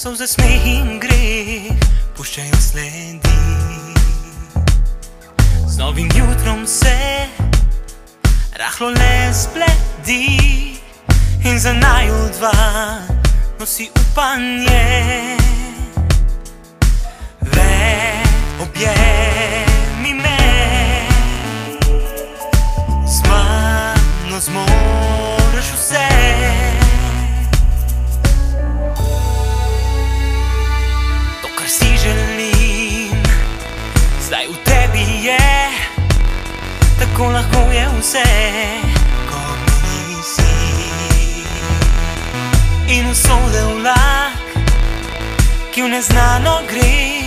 Solze, smeh in greh puščajo sledi. Z novim jutrom se rahlo le spledi in za naju dva nosi upanje. Objemi me, z mano zmoreš vse. To, kar si želim, zdaj v tebi je, tako lahko je vse, ko nisi. In usode vlak, ki v neznano gre,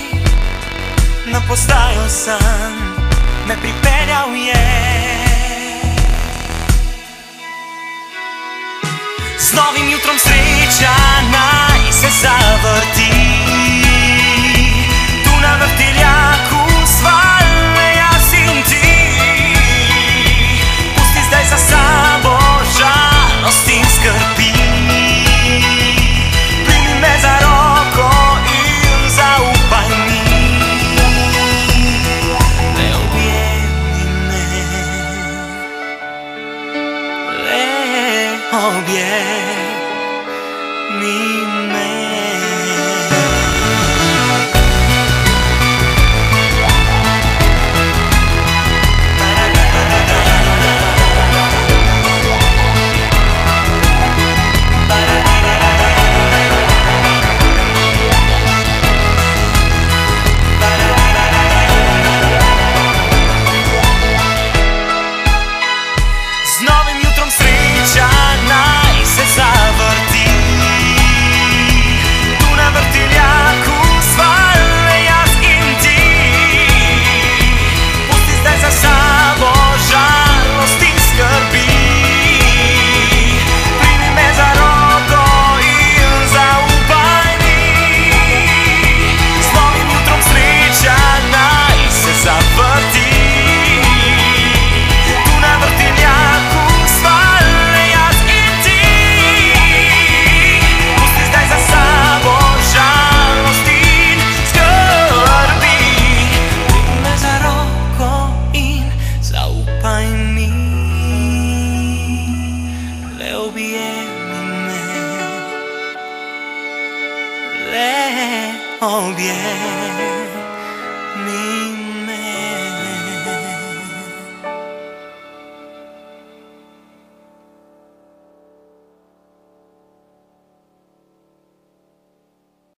na postajo sam me pripeljal je. Z novim jutrom sreča naj se zavrti, tu na vrtiljaku sva le jaz in ti. Pusti zdaj za sabo žalost in skrbi, primi me za roko in zaupaj mi. Objemi me. Z novim jutrom sreča naj se zavrti, tu na vrtiljaku sva le jaz in ti. Pusti zdaj za sabo žalost in skrbi, primi me za roko in zaupaj mi. Z novim jutrom sreča naj se zavrti, tu na vrtiljaku sva le jaz in ti. Pusti zdaj za sabo žalost in skrbi, primi me za roko in zaupaj mi. Le objemi me, le objemi.